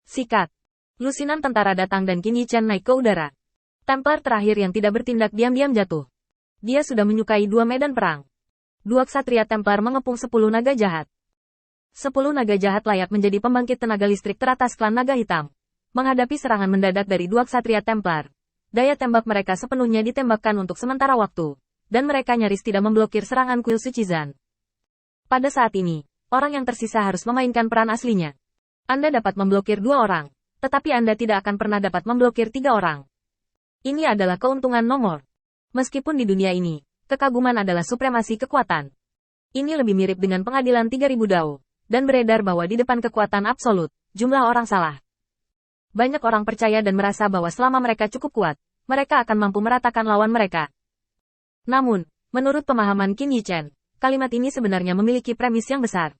Sikat. Lusinan tentara datang dan Qin Yichen naik ke udara. Templar terakhir yang tidak bertindak diam-diam jatuh. Dia sudah menyukai dua medan perang. Dua ksatria Templar mengepung 10 naga jahat. 10 naga jahat layak menjadi pembangkit tenaga listrik teratas klan naga hitam. Menghadapi serangan mendadak dari dua ksatria Templar, daya tembak mereka sepenuhnya ditembakkan untuk sementara waktu, dan mereka nyaris tidak memblokir serangan kuil Sucizan. Pada saat ini, orang yang tersisa harus memainkan peran aslinya. Anda dapat memblokir 2 orang, tetapi Anda tidak akan pernah dapat memblokir 3 orang. Ini adalah keuntungan nomor. Meskipun di dunia ini, kekaguman adalah supremasi kekuatan. Ini lebih mirip dengan pengadilan 3000 dao, dan beredar bahwa di depan kekuatan absolut, jumlah orang salah. Banyak orang percaya dan merasa bahwa selama mereka cukup kuat, mereka akan mampu meratakan lawan mereka. Namun, menurut pemahaman Qin Yichen, kalimat ini sebenarnya memiliki premis yang besar.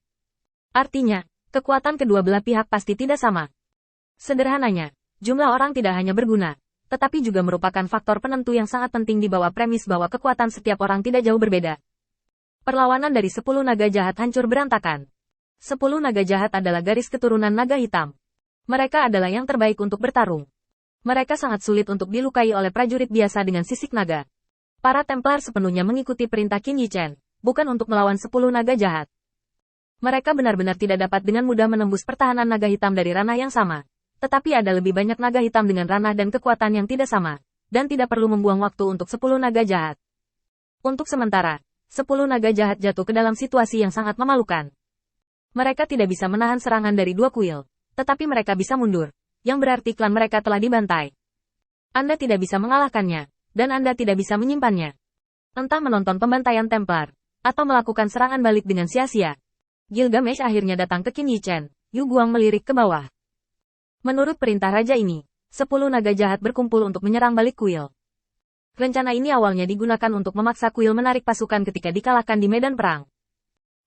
Artinya, kekuatan kedua belah pihak pasti tidak sama. Sederhananya, jumlah orang tidak hanya berguna, tetapi juga merupakan faktor penentu yang sangat penting di bawah premis bahwa kekuatan setiap orang tidak jauh berbeda. Perlawanan dari 10 naga jahat hancur berantakan. 10 naga jahat adalah garis keturunan naga hitam. Mereka adalah yang terbaik untuk bertarung. Mereka sangat sulit untuk dilukai oleh prajurit biasa dengan sisik naga. Para Templar sepenuhnya mengikuti perintah Qin Yichen, bukan untuk melawan 10 naga jahat. Mereka benar-benar tidak dapat dengan mudah menembus pertahanan naga hitam dari ranah yang sama. Tetapi ada lebih banyak naga hitam dengan ranah dan kekuatan yang tidak sama, dan tidak perlu membuang waktu untuk 10 naga jahat. Untuk sementara, 10 naga jahat jatuh ke dalam situasi yang sangat memalukan. Mereka tidak bisa menahan serangan dari 2 kuil, tetapi mereka bisa mundur, yang berarti klan mereka telah dibantai. Anda tidak bisa mengalahkannya, dan Anda tidak bisa menyimpannya. Entah menonton pembantaian Templar, atau melakukan serangan balik dengan sia-sia. Gilgamesh akhirnya datang ke Qin Yichen. Yu Guang melirik ke bawah. Menurut perintah raja ini, 10 naga jahat berkumpul untuk menyerang balik kuil. Rencana ini awalnya digunakan untuk memaksa kuil menarik pasukan ketika dikalahkan di medan perang.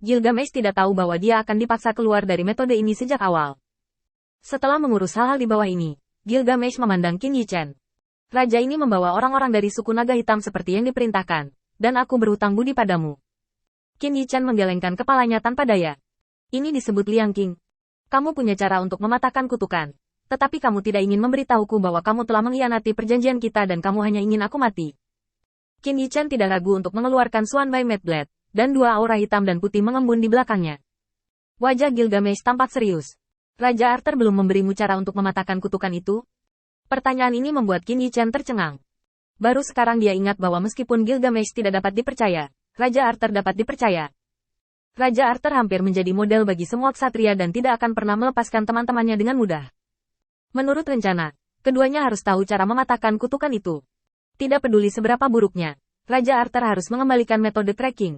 Gilgamesh tidak tahu bahwa dia akan dipaksa keluar dari metode ini sejak awal. Setelah mengurus hal-hal di bawah ini, Gilgamesh memandang Qin Yichen. Raja ini membawa orang-orang dari suku naga hitam seperti yang diperintahkan, dan aku berhutang budi padamu. Qin Yichen menggelengkan kepalanya tanpa daya. Ini disebut Liang Qing. Kamu punya cara untuk mematahkan kutukan. Tetapi kamu tidak ingin memberitahuku bahwa kamu telah mengkhianati perjanjian kita dan kamu hanya ingin aku mati. Qin Yichen tidak ragu untuk mengeluarkan Swan by Mad Blade, dan 2 aura hitam dan putih mengembun di belakangnya. Wajah Gilgamesh tampak serius. Raja Arthur belum memberimu cara untuk mematahkan kutukan itu? Pertanyaan ini membuat Qin Yichen tercengang. Baru sekarang dia ingat bahwa meskipun Gilgamesh tidak dapat dipercaya, Raja Arthur dapat dipercaya. Raja Arthur hampir menjadi model bagi semua ksatria dan tidak akan pernah melepaskan teman-temannya dengan mudah. Menurut rencana, keduanya harus tahu cara mematahkan kutukan itu. Tidak peduli seberapa buruknya, Raja Arthur harus mengembalikan metode tracking.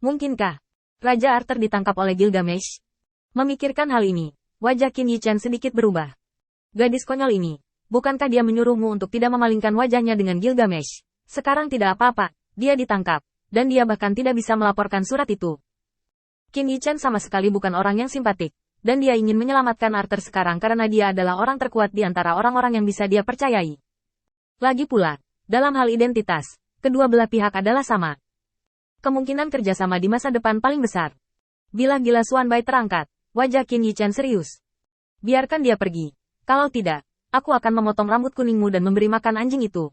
Mungkinkah Raja Arthur ditangkap oleh Gilgamesh? Memikirkan hal ini, wajah Qin Yichen sedikit berubah. Gadis konyol ini, bukankah dia menyuruhmu untuk tidak memalingkan wajahnya dengan Gilgamesh? Sekarang tidak apa-apa, dia ditangkap. Dan dia bahkan tidak bisa melaporkan surat itu. Qin Yichen sama sekali bukan orang yang simpatik, dan dia ingin menyelamatkan Arthur sekarang karena dia adalah orang terkuat di antara orang-orang yang bisa dia percayai. Lagi pula, dalam hal identitas, kedua belah pihak adalah sama. Kemungkinan kerjasama di masa depan paling besar. Bila Gila Xuanbai terangkat, wajah Qin Yichen serius. Biarkan dia pergi. Kalau tidak, aku akan memotong rambut kuningmu dan memberi makan anjing itu.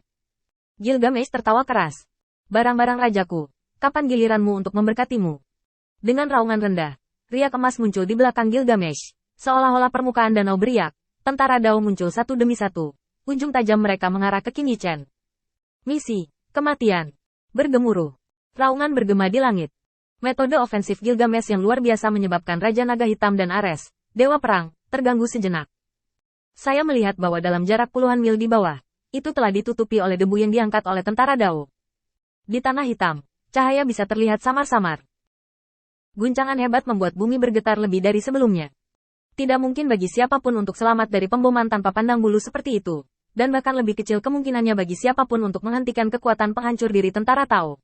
Gilgamesh tertawa keras. Barang-barang rajaku, kapan giliranmu untuk memberkatimu? Dengan raungan rendah, riak emas muncul di belakang Gilgamesh. Seolah-olah permukaan danau beriak, tentara Dao muncul satu demi satu. Ujung tajam mereka mengarah ke Qin Yichen. Misi, kematian. Bergemuruh. Raungan bergema di langit. Metode ofensif Gilgamesh yang luar biasa menyebabkan Raja Naga Hitam dan Ares, Dewa Perang, terganggu sejenak. Saya melihat bahwa dalam jarak puluhan mil di bawah, itu telah ditutupi oleh debu yang diangkat oleh tentara Dao. Di tanah hitam, cahaya bisa terlihat samar-samar. Guncangan hebat membuat bumi bergetar lebih dari sebelumnya. Tidak mungkin bagi siapapun untuk selamat dari pemboman tanpa pandang bulu seperti itu, dan bahkan lebih kecil kemungkinannya bagi siapapun untuk menghentikan kekuatan penghancur diri tentara Tao.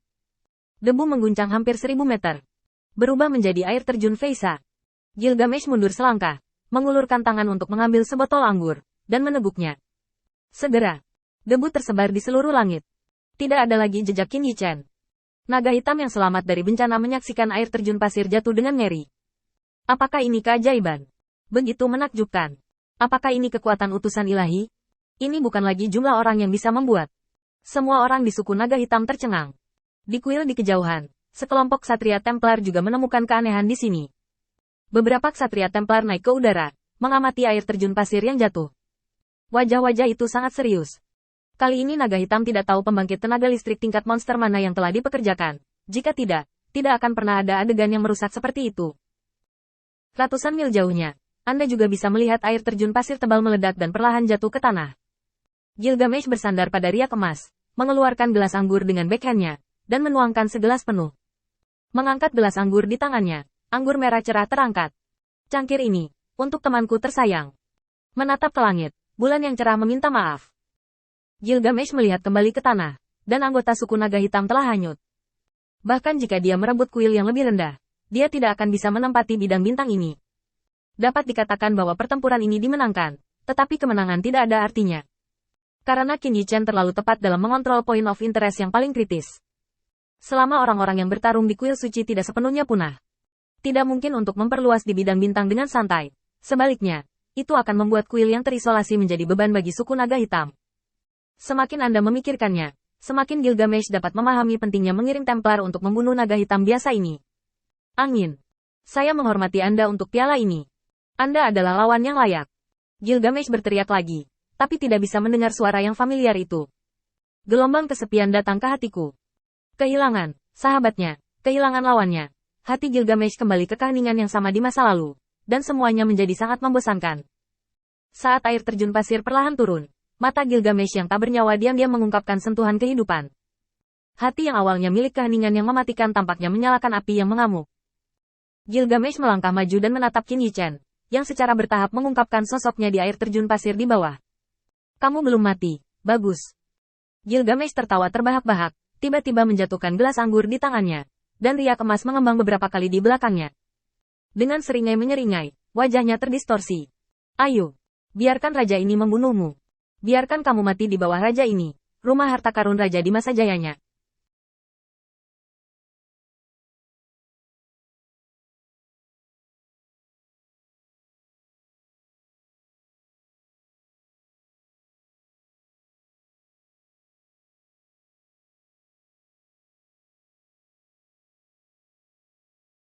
Debu mengguncang hampir 1000 meter. Berubah menjadi air terjun Feisa. Gilgamesh mundur selangkah, mengulurkan tangan untuk mengambil sebotol anggur, dan meneguknya. Segera, debu tersebar di seluruh langit. Tidak ada lagi jejak Qin Yichen. Naga hitam yang selamat dari bencana menyaksikan air terjun pasir jatuh dengan ngeri. Apakah ini keajaiban? Begitu menakjubkan. Apakah ini kekuatan utusan ilahi? Ini bukan lagi jumlah orang yang bisa membuat. Semua orang di suku naga hitam tercengang. Di kuil di kejauhan, sekelompok ksatria Templar juga menemukan keanehan di sini. Beberapa ksatria Templar naik ke udara, mengamati air terjun pasir yang jatuh. Wajah-wajah itu sangat serius. Kali ini naga hitam tidak tahu pembangkit tenaga listrik tingkat monster mana yang telah dipekerjakan. Jika tidak akan pernah ada adegan yang merusak seperti itu. Ratusan mil jauhnya, Anda juga bisa melihat air terjun pasir tebal meledak dan perlahan jatuh ke tanah. Gilgamesh bersandar pada riak emas, mengeluarkan gelas anggur dengan backhand-nya, dan menuangkan segelas penuh. Mengangkat gelas anggur di tangannya, anggur merah cerah terangkat. Cangkir ini, untuk temanku tersayang. Menatap ke langit, bulan yang cerah meminta maaf. Gilgamesh melihat kembali ke tanah, dan anggota suku naga hitam telah hanyut. Bahkan jika dia merebut kuil yang lebih rendah, dia tidak akan bisa menempati bidang bintang ini. Dapat dikatakan bahwa pertempuran ini dimenangkan, tetapi kemenangan tidak ada artinya. Karena Qin Yichen terlalu tepat dalam mengontrol point of interest yang paling kritis. Selama orang-orang yang bertarung di kuil suci tidak sepenuhnya punah, tidak mungkin untuk memperluas di bidang bintang dengan santai. Sebaliknya, itu akan membuat kuil yang terisolasi menjadi beban bagi suku naga hitam. Semakin Anda memikirkannya, semakin Gilgamesh dapat memahami pentingnya mengirim Templar untuk membunuh naga hitam biasa ini. Angin. Saya menghormati Anda untuk piala ini. Anda adalah lawan yang layak. Gilgamesh berteriak lagi, tapi tidak bisa mendengar suara yang familiar itu. Gelombang kesepian datang ke hatiku. Kehilangan sahabatnya, kehilangan lawannya. Hati Gilgamesh kembali ke keheningan yang sama di masa lalu, dan semuanya menjadi sangat membosankan. Saat air terjun pasir perlahan turun, mata Gilgamesh yang tak bernyawa diam-diam mengungkapkan sentuhan kehidupan. Hati yang awalnya milik keheningan yang mematikan tampaknya menyalakan api yang mengamuk. Gilgamesh melangkah maju dan menatap Qin Yichen, yang secara bertahap mengungkapkan sosoknya di air terjun pasir di bawah. Kamu belum mati, bagus. Gilgamesh tertawa terbahak-bahak, tiba-tiba menjatuhkan gelas anggur di tangannya, dan riak emas mengembang beberapa kali di belakangnya. Dengan seringai menyeringai, wajahnya terdistorsi. Ayo, biarkan raja ini membunuhmu. Biarkan kamu mati di bawah raja ini, rumah harta karun raja di masa jayanya.